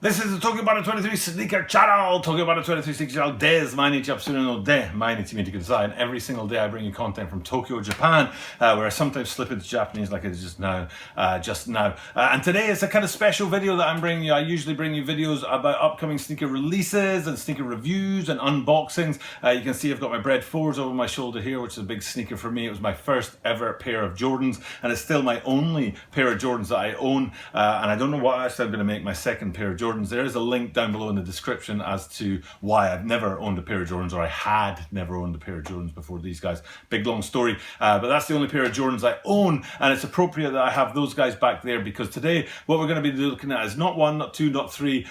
This is the Tokyo Bara 23 Sneaker Channel! Tokyo Bara 23 Sneaker Channel des Mainichi Apsuru no de Mainichi Mite Kudasai. And every single day I bring you content from Tokyo, Japan, where I sometimes slip into Japanese like it is just now. And today is a kind of special video that I'm bringing you. I usually bring you videos about upcoming sneaker releases and sneaker reviews and unboxings. You can see I've got my Bread 4s over my shoulder here, which is a big sneaker for me. It was my first ever pair of Jordans, and it's still my only pair of Jordans that I own. And I don't know what actually I'm going to make my second pair of Jordans. There is a link down below in the description as to why I've never owned a pair of Jordans, or I had never owned a pair of Jordans before these guys. Big long story, but that's the only pair of Jordans I own, and it's appropriate that I have those guys back there because today what we're going to be looking at is not one, not two, not three,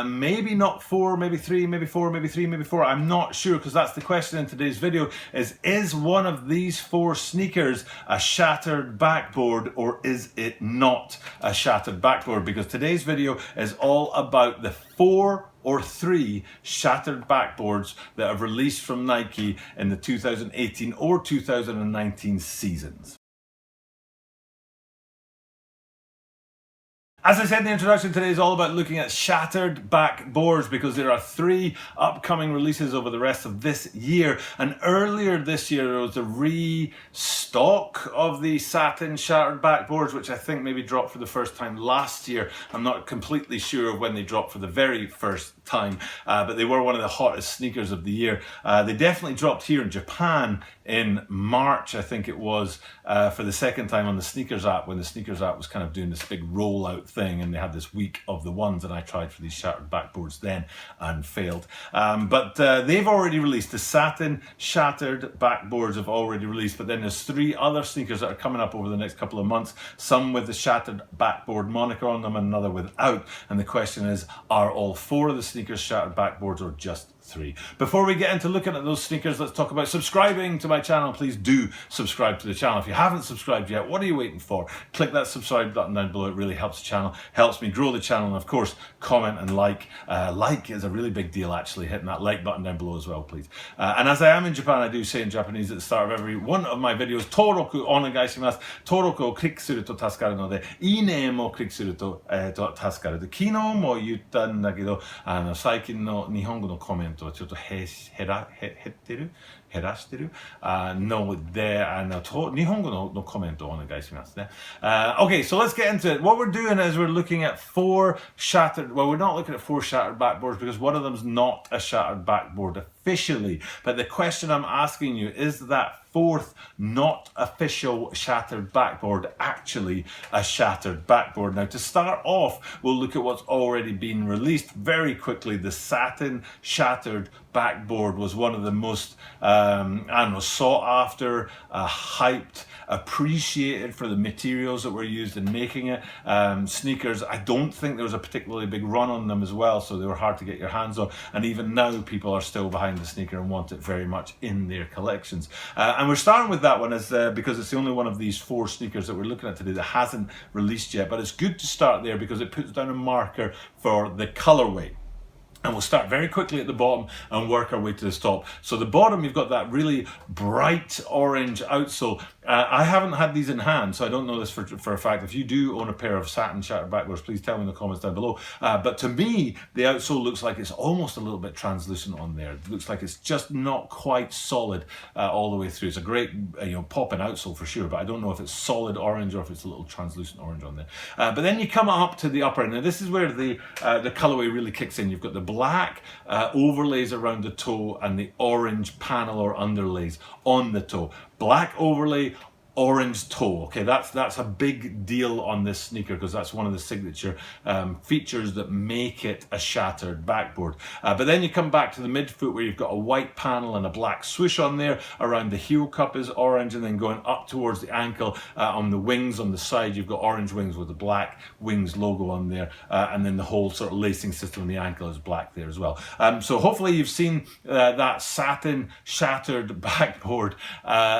maybe not four, maybe three, maybe four, maybe three, maybe four. I'm not sure, because that's the question in today's video: is one of these four sneakers a shattered backboard, or is it not a shattered backboard? Because today's video is all about the 4 or 3 shattered backboards that have released from Nike in the 2018 or 2019 seasons. As I said in the introduction, today is all about looking at shattered backboards because there are 3 upcoming releases over the rest of this year. And earlier this year there was a restock of the satin shattered backboards, which I think maybe dropped for the first time last year. I'm not completely sure of when they dropped for the very first time, but they were one of the hottest sneakers of the year. They definitely dropped here in Japan in March, I think it was, for the second time on the Sneakers app, when the Sneakers app was kind of doing this big rollout thing, and they had this week of the ones, and I tried for these shattered backboards then and failed. But they've already released. The satin shattered backboards have already released, but then there's 3 other sneakers that are coming up over the next couple of months, some with the shattered backboard moniker on them and another without. And the question is, are all 4 of the sneakers shattered backboards or just 3? Before we get into looking at those sneakers, let's talk about subscribing to my channel. Please do subscribe to the channel. If you haven't subscribed yet, what are you waiting for? Click that subscribe button down below. It really helps the channel, helps me grow the channel, and of course, comment and like. Like is a really big deal, actually, hitting that like button down below as well, please. And as I am in Japan, I do say in Japanese at the start of every one of my videos, Toroku onegaishimasu. Toroku o click suru to tasukaru node, ii mo click suru to tasukaru. Kino mo yuttaんだけど、最近の日本語のコメントちょっと減らしてるので、日本語のコメントをお願いしますね。Okay, so let's get into it. What we're doing is we're looking at 4 shattered, well, we're not looking at 4 shattered backboards because one of them's not a shattered backboard officially. But the question I'm asking you, is that 4th not official shattered backboard actually a shattered backboard? Now, to start off, we'll look at what's already been released very quickly. The satin shattered backboard was one of the most sought after, hyped, appreciated for the materials that were used in making it. Sneakers, I don't think there was a particularly big run on them as well, so they were hard to get your hands on, and even now people are still behind the sneaker and want it very much in their collections. And we're starting with that one as because it's the only one of these 4 sneakers that we're looking at today that hasn't released yet, but it's good to start there because it puts down a marker for the colorway. And we'll start very quickly at the bottom and work our way to the top. So the bottom, you've got that really bright orange outsole. I haven't had these in hand, so I don't know this for a fact. If you do own a pair of satin shattered backboards, please tell me in the comments down below. But to me, the outsole looks like it's almost a little bit translucent on there. It looks like it's just not quite solid all the way through. It's a great, popping outsole for sure, but I don't know if it's solid orange or if it's a little translucent orange on there. But then you come up to the upper end. Now this is where the colorway really kicks in. You've got the black overlays around the toe and the orange panel or underlays on the toe. Black overlay, orange toe. Okay, that's a big deal on this sneaker because that's one of the signature features that make it a shattered backboard. But then you come back to the midfoot where you've got a white panel and a black swoosh on there. Around the heel cup is orange, and then going up towards the ankle on the wings on the side, you've got orange wings with the black wings logo on there, and then the whole sort of lacing system on the ankle is black there as well. So hopefully you've seen that satin shattered backboard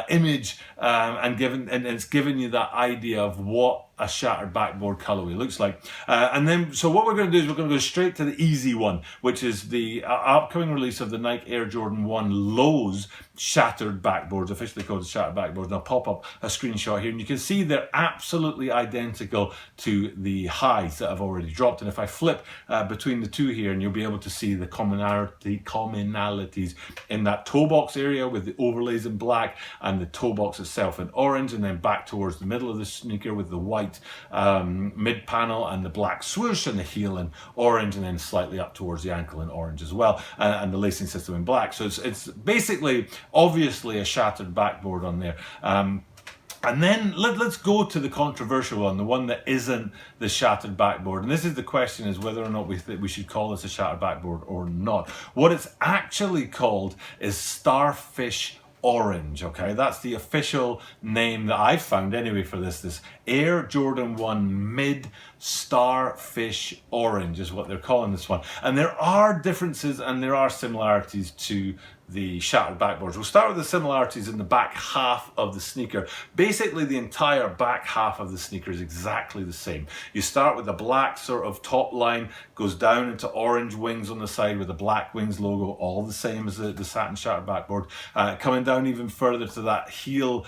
image and it's given you that idea of what a shattered backboard colorway looks like. And then, so what we're going to do is we're going to go straight to the easy one, which is the upcoming release of the Nike Air Jordan 1 Lows Shattered Backboards, officially called the Shattered Backboards. And I'll pop up a screenshot here, and you can see they're absolutely identical to the highs that I've already dropped. And if I flip between the two here, and you'll be able to see the commonalities in that toe box area with the overlays in black and the toe box itself in orange, and then back towards the middle of the sneaker with the white mid panel and the black swoosh and the heel in orange, and then slightly up towards the ankle in orange as well, and the lacing system in black. So it's basically obviously a shattered backboard on there. And then let's go to the controversial one, the one that isn't the shattered backboard. And this is the question, is whether or not we should call this a shattered backboard or not. What it's actually called is Starfish Orange, okay? That's the official name that I've found anyway for this Air Jordan 1 Mid Starfish Orange is what they're calling this one. And there are differences and there are similarities to the shattered backboards. We'll start with the similarities in the back half of the sneaker. Basically, the entire back half of the sneaker is exactly the same. You start with the black sort of top line, goes down into orange wings on the side with the black wings logo, all the same as the satin shattered backboard. Coming down even further to that heel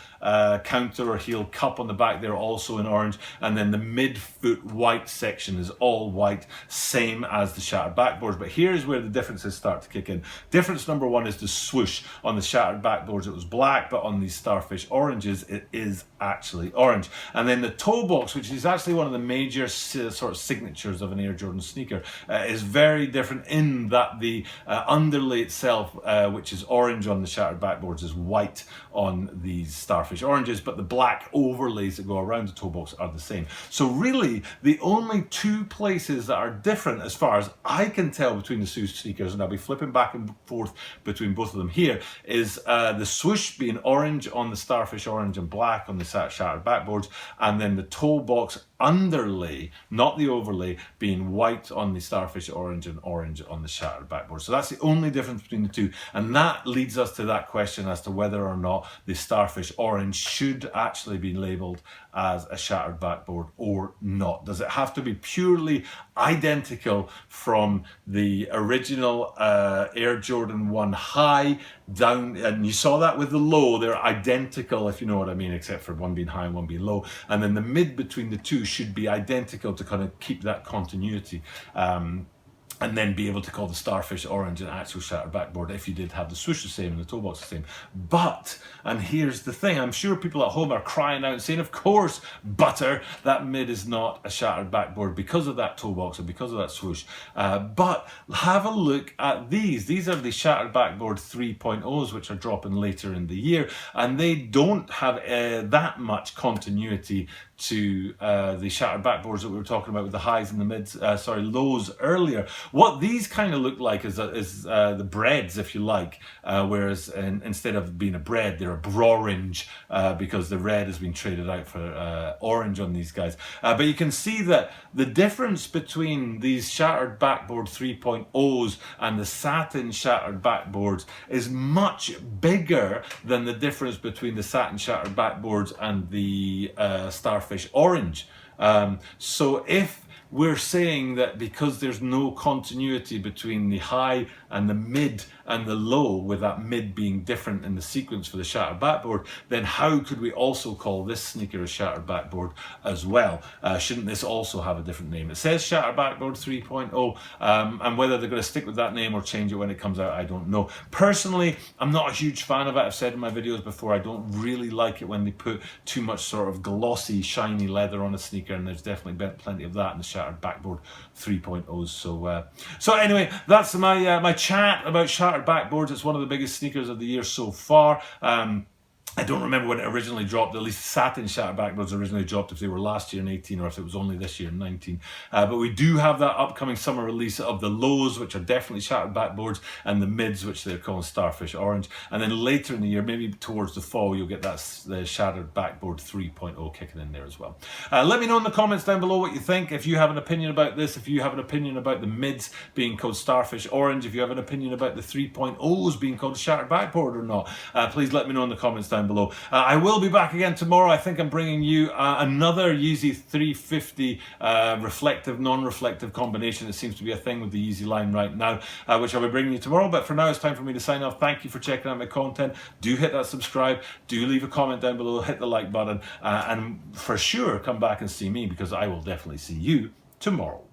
counter or heel cup on the back there, also in orange. And then the mid-foot white section is all white, same as the shattered backboards. But here's where the differences start to kick in. Difference number one is the swoosh. On the shattered backboards it was black, but on these Starfish Oranges it is actually orange. And then the toe box, which is actually one of the major sort of signatures of an Air Jordan sneaker, is very different in that the underlay itself, which is orange on the shattered backboards, is white on these Starfish Oranges, but the black overlays that go around the toe box are the same. So really the only two places that are different as far as I can tell between the two sneakers, and I'll be flipping back and forth between both of them here, is the swoosh being orange on the Starfish Orange and black on the shattered backboards, and then the toe box underlay, not the overlay, being white on the Starfish Orange and orange on the shattered backboard. So that's the only difference between the two, and that leads us to that question as to whether or not the Starfish Orange should actually be labeled as a shattered backboard or not. Does it have to be purely identical from the original Air Jordan 1 high down, and you saw that with the low, they're identical, if you know what I mean, except for one being high and one being low, and then the mid between the two should be identical to kind of keep that continuity, and then be able to call the Starfish Orange an actual shattered backboard if you did have the swoosh the same and the toe box the same. But, and here's the thing, I'm sure people at home are crying out saying, of course, butter, that mid is not a shattered backboard because of that toe box and because of that swoosh. But have a look at these. These are the Shattered Backboard 3.0s, which are dropping later in the year, and they don't have that much continuity to the shattered backboards that we were talking about with the highs and the mids, lows earlier. What these kind of look like is the breads, if you like, whereas instead of being a bread, they're a brorange because the red has been traded out for orange on these guys. But you can see that the difference between these Shattered Backboard 3.0s and the satin shattered backboards is much bigger than the difference between the satin shattered backboards and the Starfish Orange. So if we're saying that because there's no continuity between the high and the mid and the low, with that mid being different in the sequence for the shattered backboard, then how could we also call this sneaker a shattered backboard as well? Shouldn't this also have a different name? It says Shattered Backboard 3.0, and whether they're going to stick with that name or change it when it comes out, I don't know. Personally, I'm not a huge fan of it. I've said in my videos before, I don't really like it when they put too much sort of glossy, shiny leather on a sneaker, and there's definitely been plenty of that in the Shattered Backboard 3.0s. So anyway, that's my chat about shattered backboards. It's one of the biggest sneakers of the year so far. I don't remember when it originally dropped. At least satin shattered backboards originally dropped, if they were last year in 18 or if it was only this year in 19. But we do have that upcoming summer release of the lows, which are definitely shattered backboards, and the mids, which they're calling Starfish Orange. And then later in the year, maybe towards the fall, you'll get the Shattered Backboard 3.0 kicking in there as well. Let me know in the comments down below what you think. If you have an opinion about this, if you have an opinion about the mids being called Starfish Orange, if you have an opinion about the 3.0s being called Shattered Backboard or not, please let me know in the comments down down below. I will be back again tomorrow. I think I'm bringing you another Yeezy 350 reflective, non-reflective combination. It seems to be a thing with the Yeezy line right now, which I'll be bringing you tomorrow. But for now, it's time for me to sign off. Thank you for checking out my content. Do hit that subscribe. Do leave a comment down below. Hit the like button. And for sure, come back and see me, because I will definitely see you tomorrow.